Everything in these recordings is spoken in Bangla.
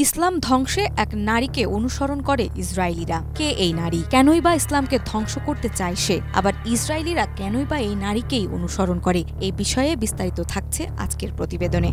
ইসলাম ধ্বংসে এক নারীকে অনুসরণ করে ইসরায়েলিরা। কে এই নারী? কেনই বা ইসলামকে ধ্বংস করতে চায় সে? আবার ইসরায়েলিরা কেনই বা এই নারীকেই অনুসরণ করে? এই বিষয়ে বিস্তারিত থাকছে আজকের প্রতিবেদনে।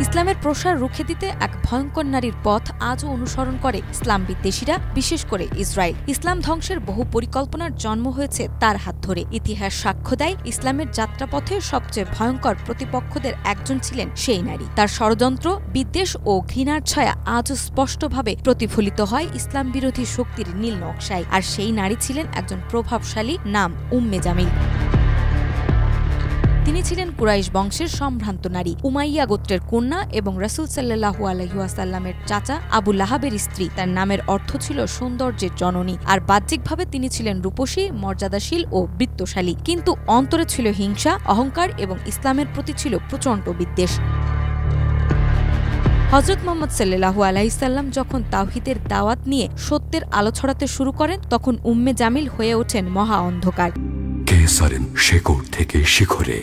ইসলামের প্রসার রুখে দিতে এক ভয়ঙ্কর নারীর পথ আজও অনুসরণ করে ইসলাম বিদ্বেষীরা, বিশেষ করে ইসরায়েল। ইসলাম ধ্বংসের বহু পরিকল্পনার জন্ম হয়েছে তার হাত ধরে। ইতিহাস সাক্ষ্য দেয়, ইসলামের যাত্রাপথে সবচেয়ে ভয়ঙ্কর প্রতিপক্ষদের একজন ছিলেন সেই নারী। তার ষড়যন্ত্র, বিদ্বেষ ও ঘৃণার ছায়া আজও স্পষ্টভাবে প্রতিফলিত হয় ইসলাম বিরোধী শক্তির নীল নকশায়। আর সেই নারী ছিলেন একজন প্রভাবশালী নাম উম্মে জামিল। তিনি ছিলেন কুরাইশ বংশের সম্ভ্রান্ত নারী, উমাইয়া গোত্রের কন্যা এবং রাসূল সাল্লাল্লাহু আলাইহি ওয়াসাল্লামের চাচা আবু লাহাবের স্ত্রী। তার নামের অর্থ ছিল সৌন্দর্যের জননী। আর বাহ্যিকভাবে তিনি ছিলেন রূপসী, মর্যাদাশীল ও বৃত্তশালী, কিন্তু অন্তরে ছিল হিংসা, অহংকার এবং ইসলামের প্রতি ছিল প্রচণ্ড বিদ্বেষ। হযরত মুহাম্মদ সাল্লাল্লাহু আলাইহি সাল্লাম যখন তাওহীদের দাওয়াত নিয়ে সত্যের আলো ছড়াতে শুরু করেন, তখন উম্মে জামিল হয়ে ওঠেন মহা অন্ধকার। কেসারের শেকড় থেকে শিখরে।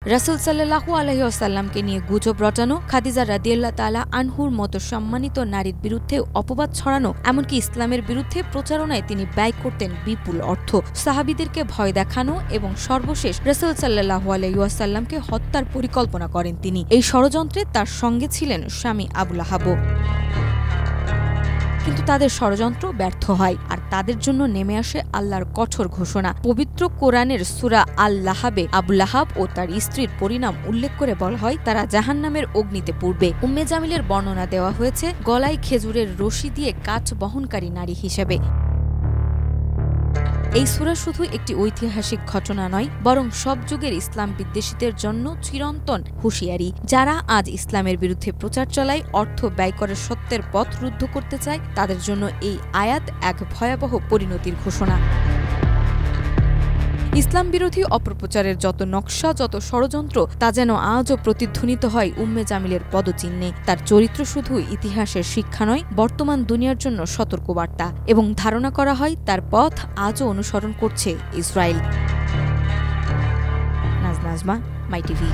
রাসূল সাল্লাল্লাহু আলাইহি ওয়াসাল্লামকে নিয়ে গুজব রটানো, খাদিজা রাদিয়াল্লাহু তাআলা আনহুর মতো সম্মানিত নারীর বিরুদ্ধে অপবাদ ছড়ানো, এমনকি ইসলামের বিরুদ্ধে প্রচারণায় তিনি ব্যয় করতেন বিপুল অর্থ। সাহাবীদেরকে ভয় দেখানো এবং সর্বশেষ রাসূল সাল্লাল্লাহু আলাইহি ওয়াসাল্লামকে হত্যার পরিকল্পনা করেন তিনি। এই ষড়যন্ত্রে তার সঙ্গে ছিলেন স্বামী আবু লাহাবও। কিন্তু তাদের ষড়যন্ত্র ব্যর্থ হয়, আর তাদের জন্য নেমে আসে আল্লাহর কঠোর ঘোষণা। পবিত্র কোরআনের সূরা আল লাহাবে আবু লাহাব ও তার স্ত্রীর পরিণাম উল্লেখ করে বলা হয়, তারা জাহান্নামের অগ্নিতে পূর্বে। উম্মে জামিলের বর্ণনা দেওয়া হয়েছে গলায় খেজুরের রশি দিয়ে কাঠ বহনকারী নারী হিসেবে। এই সূরা শুধু একটি ঐতিহাসিক ঘটনা নয়, বরং সব যুগের ইসলাম বিদ্বেষীদের জন্য চিরন্তন হুঁশিয়ারি। যারা আজ ইসলামের বিরুদ্ধে প্রচার চালায়, অর্থ ব্যয় করে সত্যের পথ রুদ্ধ করতে চায়, তাদের জন্য এই আয়াত এক ভয়াবহ পরিণতির ঘোষণা। ইসলাম বিরোধী অপপ্রচারের যত নকশা, যত ষড়যন্ত্র, তা যেন আজও প্রতিধ্বনিত হয় উম্মে জামিলের পদচিহ্নে। তার চরিত্র শুধু ইতিহাসের শিক্ষা নয়, বর্তমান দুনিয়ার জন্য সতর্কবার্তা। এবং ধারণা করা হয় তার পথ আজও অনুসরণ করছে ইসরায়েল। নাজমা, মাই টিভি।